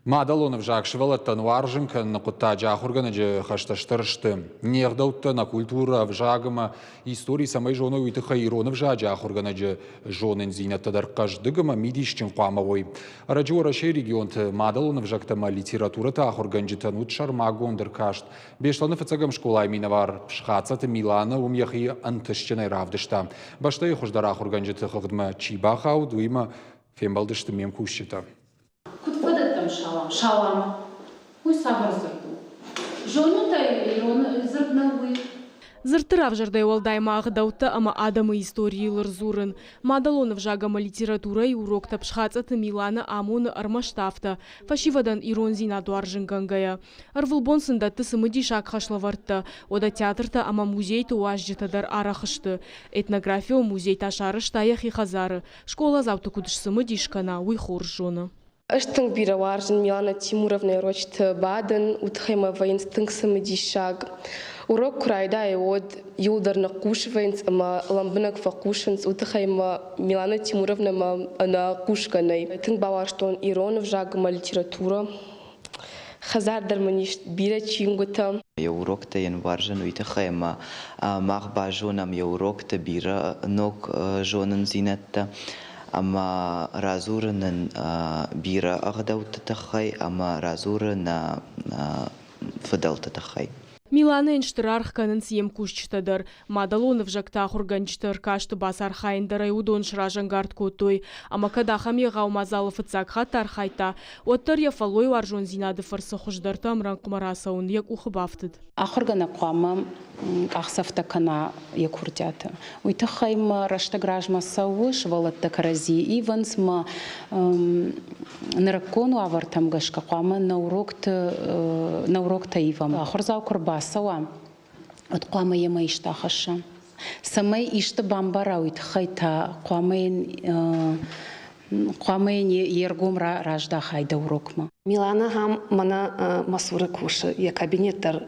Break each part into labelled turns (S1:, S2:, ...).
S1: Мадалонов жакшывала тануаржин кан кутта жахургана же хашташтыршты. Нердаутта на культура вжагама истории самой жоны уйтыха иронов жахургана же жонын зинаттадар каждыгама мидишчин қуамавой. Раджуа рашей регионт Мадалонов жактама литература тахурган же танут шармагондыр кашт. Бешланов ацагам школай минавар пшхацат Милана умяхи антышчинай равдышта. Баштай хуждарахурган же тахыгдма чибахау дуима фембалдышты мем кущита.
S2: Шалама. Уй сабыр зырду. Жону-то ирон зырднауй.
S3: Зыртырав жардай олдайма ағыдауты ама адамы истории лырзурын. Мадалонов жагама литература и урок тапшхацаты Милана амуны армаштафта. Фашивадан ирон зина дуаржын гангая. Арвылбонсында тысымы дишак хашлаварты. Ода театрта ама музей туажжитадар арахышты. Этнография музей ташары штаях и хазары. Школа завты кудышсымы дишкана уйхор жоны.
S4: Ыштың бира варжын Милана Тимуровна рочты бадын, утхайма вайынс тыңсымы дишаг. Урок курайда и от юлдарны кушвайынс, ама ламбынак факушынс, утхайма Милана Тимуровна на кушканай. Тың баварштон иронов жагыма литература. Хазардар маниш бира чингута.
S5: Я урок-то ен варжын уйтхайма мах бажонам я урок-то бира ног жонын зинатта. Ама разурын бира ағдауты тахай, ама разурын фыдалты тахай.
S3: Милана энштырарх канын сием кушчтадыр. Мадалонов жакта хурганчтыр кашты басар хайындарай удон шыражан гард котой. Ама кадахам егау мазалы фыцакха тархайта. Оттыр яфалой варжон зинады фарсы хуждарты амран кумарасаун як ухыбафтыд.
S2: Ахыргана қуама ақсафта кана якурдяты. Уйтахайма раштагражма сауыш валатта карази ивансма наракону авартам гашка қуама на урокта ивам. Ахырзау курбасава от қуама ема иштахаша. Самай ишты бамбара уйтахайта қуамайын ергом ражда хайда урокма.
S6: Милана хам мана масуры кушы, я кабинеттар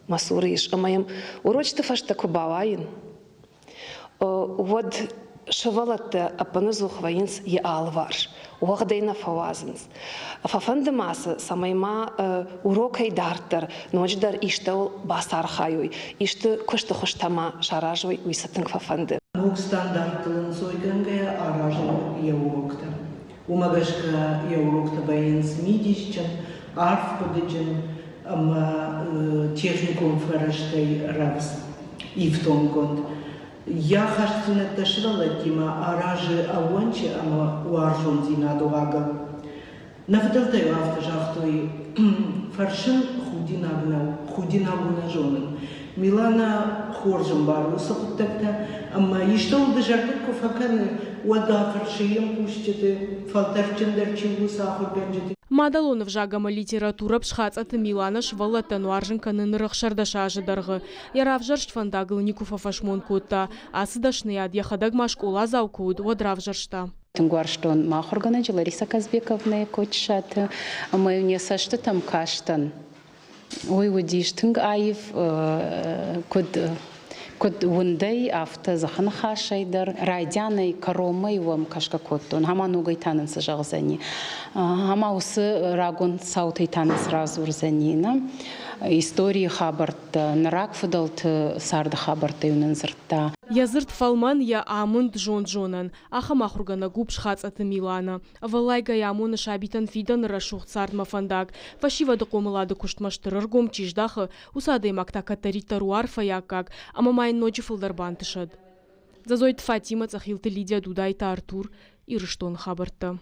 S6: масуры иш, амаем урочты фашта кубавайын. Вот шавалатты апаны зухвайынс я алварш, уагдайна фавазынс. Фафанды масы самайма урокай дартар, ночдар иштау басар хайуй, ишты кушты хуштама шаражуй уйсатын фафанды.
S7: Ук стандартлын зойгангая аражын я урокта. Умагашка я урокта байынс мидишчен, арф подыджен, ама техникум фараштай равс. И в том год. Я хаштына ташрала тима аражы ауанче, ама уаржон зина дуага. Нафдалтаю автожахтой фаршин худинагуна жонын. Милана хоржым бару сахуттакта, ама иштолды жартыкку факаны уада фаршием пуштеты, фалтарчындар чиву сахурганжеты.
S3: Мадалонов жагама литература пшхацаты Милана швала тануаржын канын рахшардаша ажыдарғы. Яравжаршт фандагыл Никуфа фашмон котта, асыдашны яд яхадаг машкола заукуд одравжаршта.
S2: Тынгуарштон махургана Лариса Казбековна кочшаты, мы не сашты там каштан. Ой, удиш тынг айв код вундай авто захана хашайдар райдяной коромой вам кашка коттон хаману гайтанын сажагзани хамаусы рагон саутайтаны сразу урзанина истории хабарта нарак фудалт сарды хабарта юнанзырта.
S3: Язырт фалман я амунд жон-жонан, аха махургана губ шхацаты Милана. Валайга я амуна шабитан фидан рашух цартма фандак. Фашива докомылады куштмаштырыр гом чиждахы, усады макта катарита руарфа якак, амамайн ночи фылдарбан тышад. Зазойт Фатима цахилты Лидия Дудайта Артур, ирыштон хабарта.